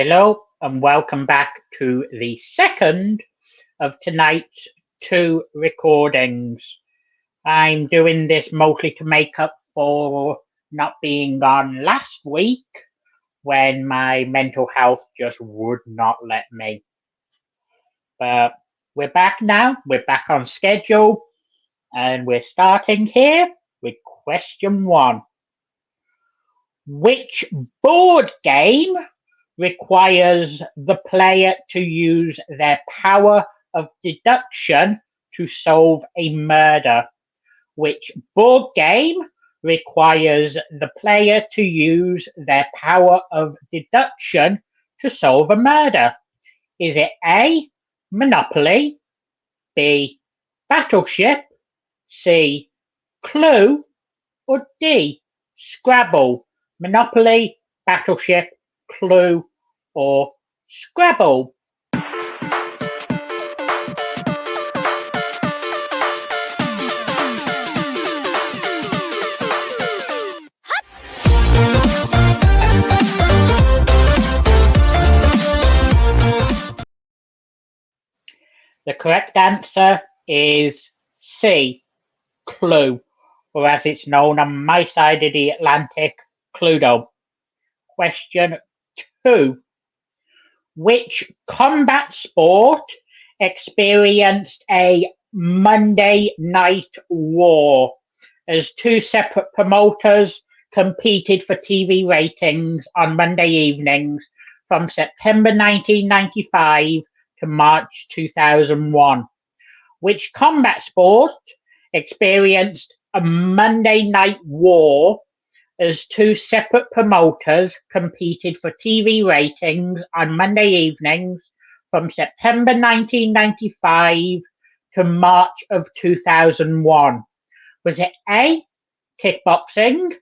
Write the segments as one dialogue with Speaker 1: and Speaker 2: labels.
Speaker 1: Hello and welcome back to the second of tonight's two recordings. I'm doing this mostly to make up for not being on last week when my mental health just would not let me. But we're back now, we're back on schedule, and we're starting here with question 1. Which board game requires the player to use their power of deduction to solve a murder? Which board game requires the player to use their power of deduction to solve a murder? Is it A, Monopoly, B, Battleship, C, Clue, or D, Scrabble? Monopoly, Battleship, Clue, or Scrabble? The correct answer is C, Clue, or as it's known on my side of the Atlantic, Cluedo. Question 2. Which combat sport experienced a Monday Night War as two separate promoters competed for TV ratings on Monday evenings from September 1995 to March 2001? Which combat sport experienced a Monday Night War as two separate promoters competed for TV ratings on Monday evenings from September 1995 to March of 2001? Was it A, kickboxing,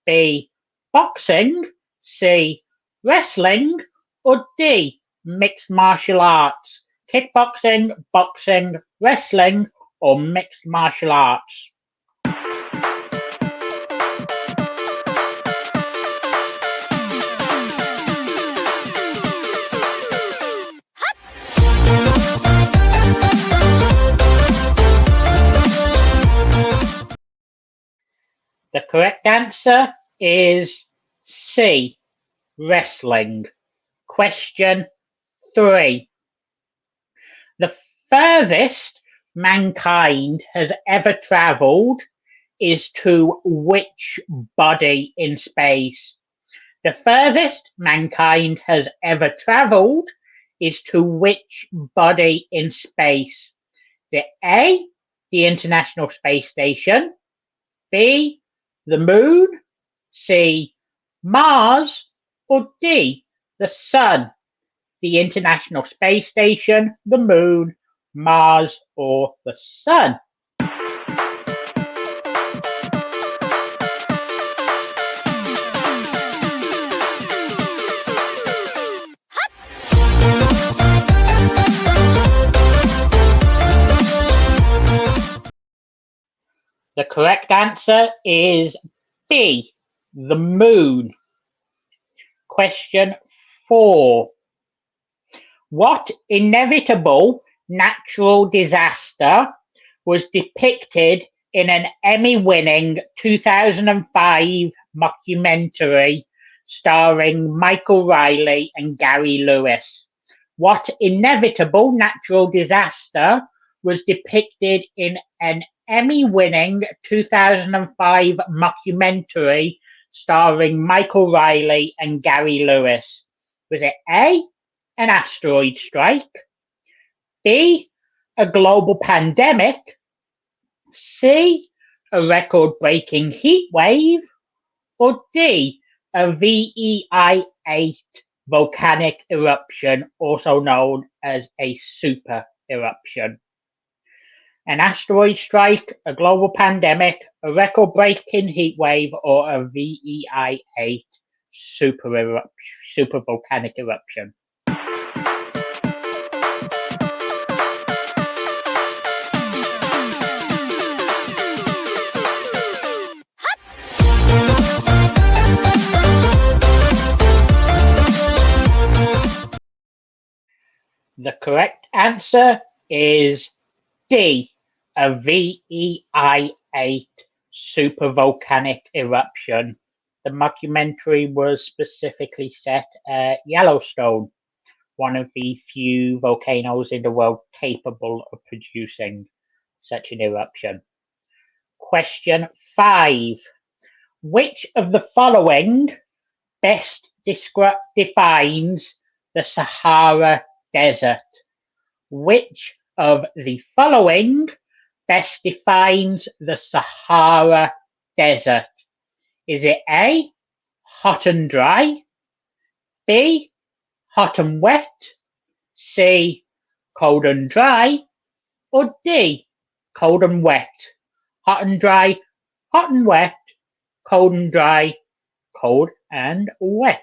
Speaker 1: B, boxing, C, wrestling, or D, mixed martial arts? Kickboxing, boxing, wrestling, or mixed martial arts? The correct answer is C, wrestling. Question 3. The furthest mankind has ever travelled is to which body in space? The furthest mankind has ever travelled is to which body in space? The A, the International Space Station, B, the Moon, C, Mars, or D, the Sun? The International Space Station, the Moon, Mars, or the Sun? The correct answer is B, the Moon. Question 4. What inevitable natural disaster was depicted in an Emmy-winning 2005 mockumentary starring Michael Riley and Gary Lewis? What inevitable natural disaster was depicted in an Emmy-winning 2005 mockumentary starring Michael Riley and Gary Lewis? Was it A, an asteroid strike, B, a global pandemic, C, a record-breaking heat wave, or D, a VEI-8 volcanic eruption, also known as a super eruption? An asteroid strike, a global pandemic, a record-breaking heat wave, or a VEI-8 super volcanic eruption? The correct answer is D, a VEI-8 supervolcanic eruption. The mockumentary was specifically set at Yellowstone, one of the few volcanoes in the world capable of producing such an eruption. Question 5. Which of the following best defines the Sahara Desert? Which of the following best defines the Sahara Desert? Is it A, hot and dry, B, hot and wet, C, cold and dry, or D, cold and wet? Hot and dry, hot and wet, cold and dry, cold and wet.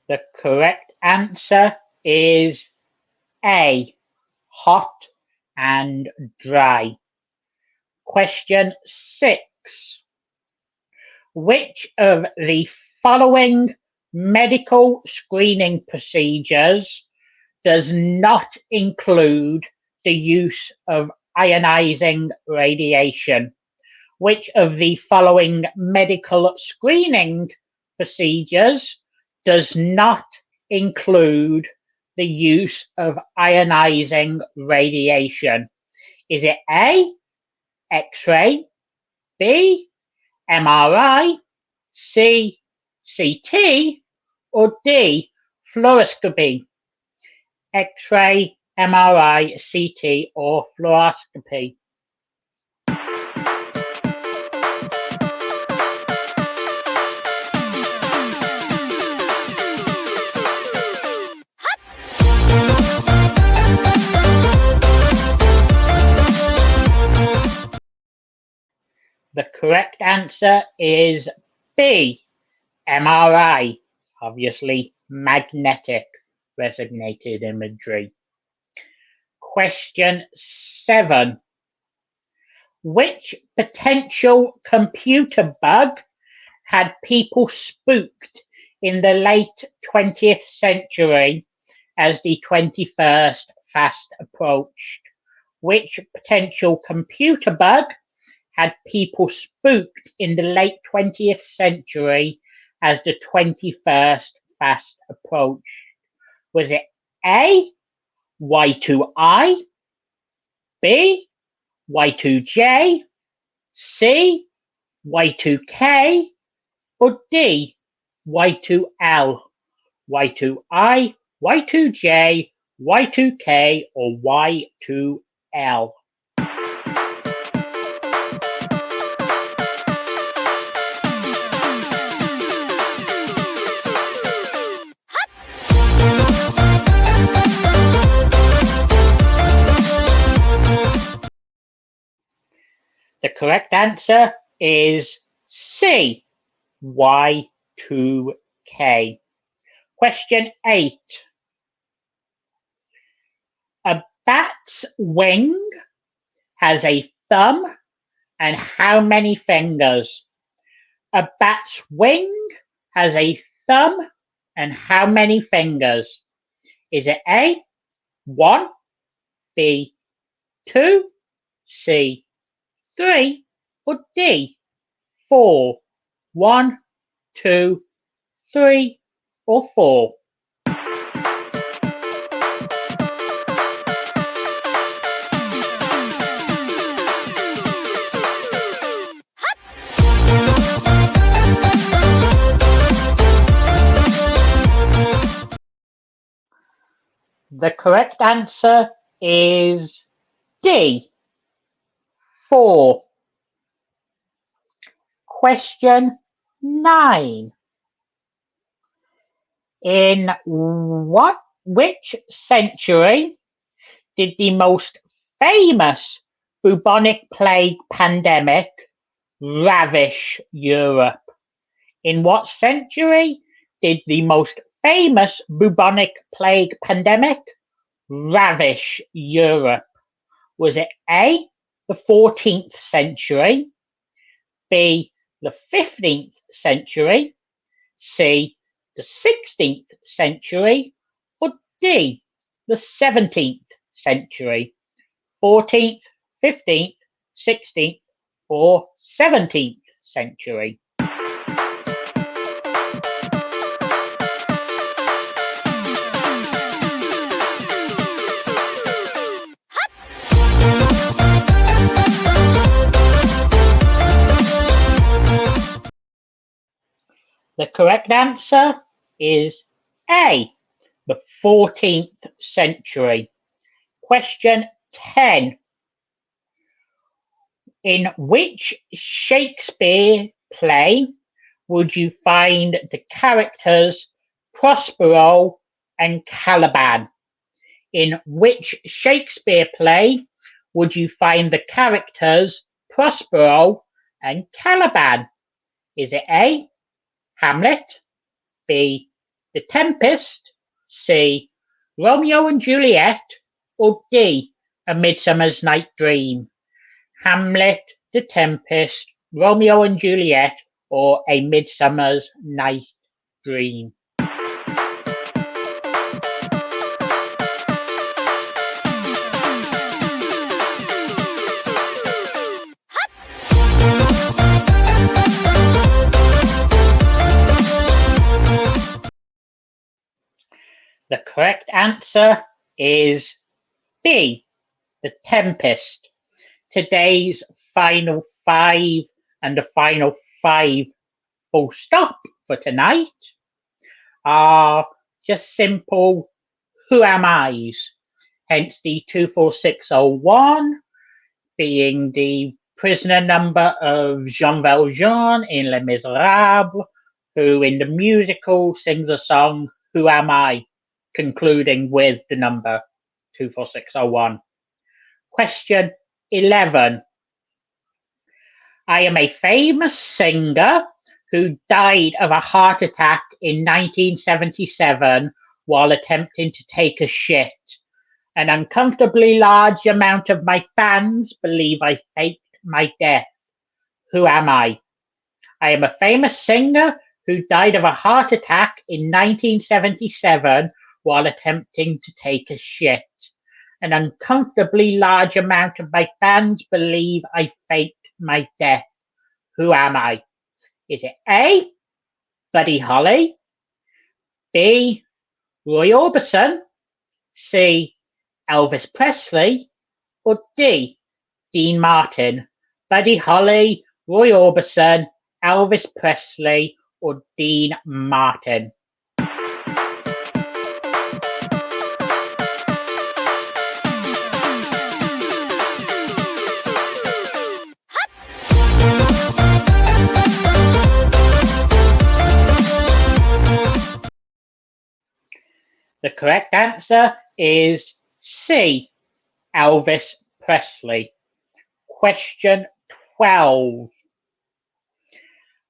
Speaker 1: The correct answer is A, hot and dry. Question 6. Which of the following medical screening procedures does not include the use of ionizing radiation? Which of the following medical screening procedures does not include the use of ionizing radiation? Is it A, X-ray, B, MRI, C, CT, or D, fluoroscopy? X-ray, MRI, CT, or fluoroscopy? The correct answer is B, MRI, obviously magnetic resonated imagery. Question 7. Which potential computer bug had people spooked in the late 20th century as the 21st fast approached? Which potential computer bug had people spooked in the late 20th century as the 21st fast approached? Was it A, Y2I, B, Y2J, C, Y2K, or D, Y2L? Y2I, Y2J, Y2K, or Y2L? The correct answer is C, Y2K. Question 8. A bat's wing has a thumb and how many fingers? A bat's wing has a thumb and how many fingers? Is it A, 1, B, 2, C, 3, or D, 4? 1, 2, 3, or 4? The correct answer is D, 4. Question 9. In which century did the most famous bubonic plague pandemic ravish Europe? In what century did the most famous bubonic plague pandemic ravage Europe? Was it A, the 14th century, B, the 15th century, C, the 16th century, or D, the 17th century? 14th, 15th, 16th, or 17th century? The correct answer is A, the 14th century. Question 10. In which Shakespeare play would you find the characters Prospero and Caliban? In which Shakespeare play would you find the characters Prospero and Caliban? Is it A, Hamlet, B, The Tempest, C, Romeo and Juliet, or D, A Midsummer's Night Dream? Hamlet, The Tempest, Romeo and Juliet, or A Midsummer's Night Dream? The correct answer is B, The Tempest. Today's final five and the final five full stop for tonight are just simple who am I's, hence the 24601 being the prisoner number of Jean Valjean in Les Miserables, who in the musical sings the song Who Am I, concluding with the number 24601. Question 11. I am a famous singer who died of a heart attack in 1977 while attempting to take a shit. An uncomfortably large amount of my fans believe I faked my death. Who am I? I am a famous singer who died of a heart attack in 1977 while attempting to take a shit. An uncomfortably large amount of my fans believe I faked my death. Who am I? Is it A, Buddy Holly, B, Roy Orbison, C, Elvis Presley, or D, Dean Martin? Buddy Holly, Roy Orbison, Elvis Presley, or Dean Martin? The correct answer is C, Elvis Presley. Question 12.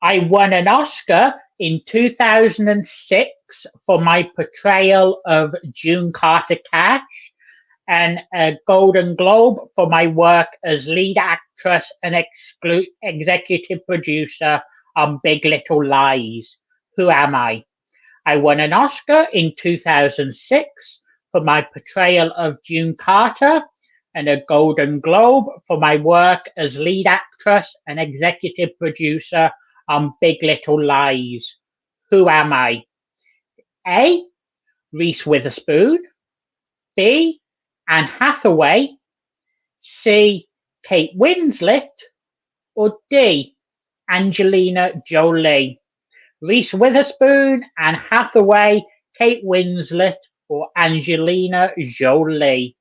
Speaker 1: I won an Oscar in 2006 for my portrayal of June Carter Cash and a Golden Globe for my work as lead actress and executive producer on Big Little Lies. Who am I? I won an Oscar in 2006 for my portrayal of June Carter and a Golden Globe for my work as lead actress and executive producer on Big Little Lies. Who am I? A, Reese Witherspoon, B, Anne Hathaway, C, Kate Winslet, or D, Angelina Jolie? Reese Witherspoon, Anne Hathaway, Kate Winslet, or Angelina Jolie?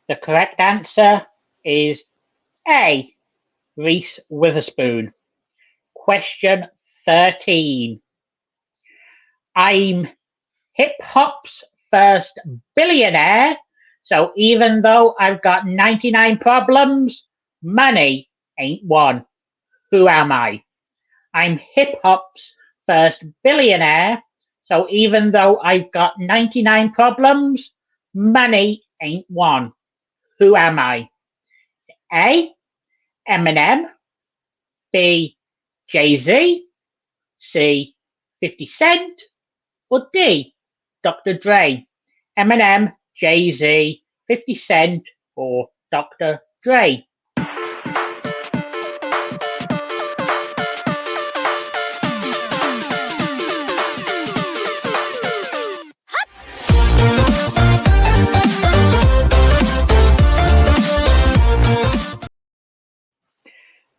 Speaker 1: The correct answer is A, Reese Witherspoon. Question 13. I'm hip hop's first billionaire. So even though I've got 99 problems, money ain't one. Who am I? I'm hip hop's first billionaire. So even though I've got 99 problems, money ain't one. Who am I? A. Eminem. B. Jay-Z. C. 50 Cent. Or D. Dr. Dre. Eminem, Jay-Z, 50 Cent, or Dr. Dre.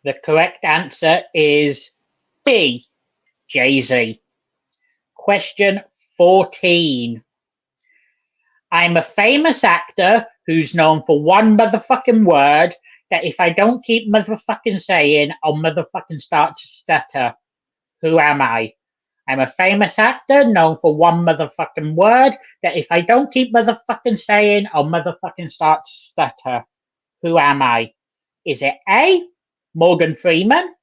Speaker 1: The correct answer is B. Jay-Z. Question 14. I'm a famous actor who's known for one motherfucking word that if I don't keep motherfucking saying, I'll motherfucking start to stutter. Who am I? I'm a famous actor known for one motherfucking word that if I don't keep motherfucking saying, I'll motherfucking start to stutter. Who am I? Is it A. Morgan Freeman?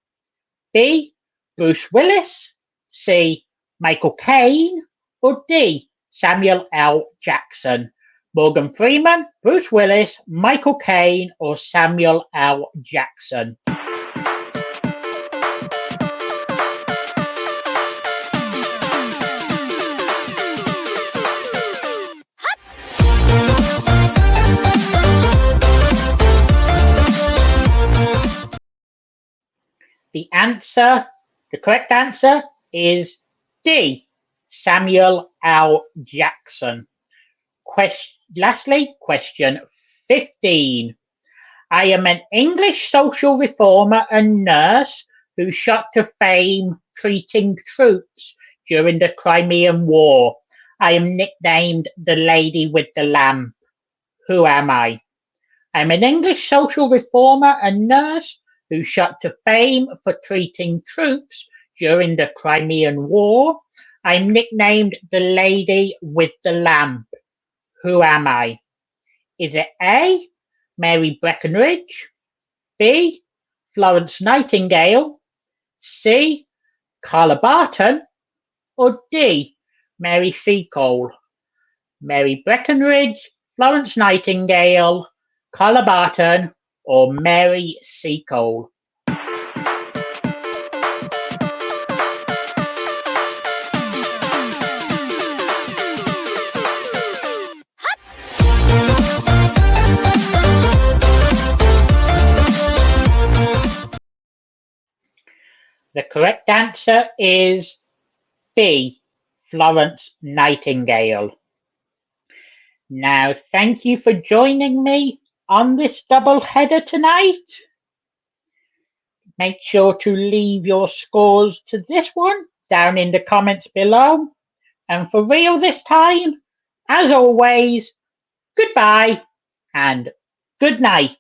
Speaker 1: B. Bruce Willis? C. Michael Caine? Or D. Samuel L. Jackson? Morgan Freeman, Bruce Willis, Michael Caine, or Samuel L. Jackson? The correct answer is D. Samuel L. Jackson. Lastly, question 15. I am an English social reformer and nurse who shot to fame treating troops during the Crimean War. I am nicknamed the Lady with the Lamp. Who am I? I'm an English social reformer and nurse who shot to fame for treating troops during the Crimean War. I'm nicknamed the Lady with the Lamp. Who am I? Is it A. Mary Breckinridge? B. Florence Nightingale? C. Carla Barton? Or D. Mary Seacole? Mary Breckinridge, Florence Nightingale, Carla Barton, or Mary Seacole? The correct answer is B. Florence Nightingale. Now, thank you for joining me on this double header tonight. Make sure to leave your scores to this one down in the comments below. And for real this time, as always, goodbye and good night.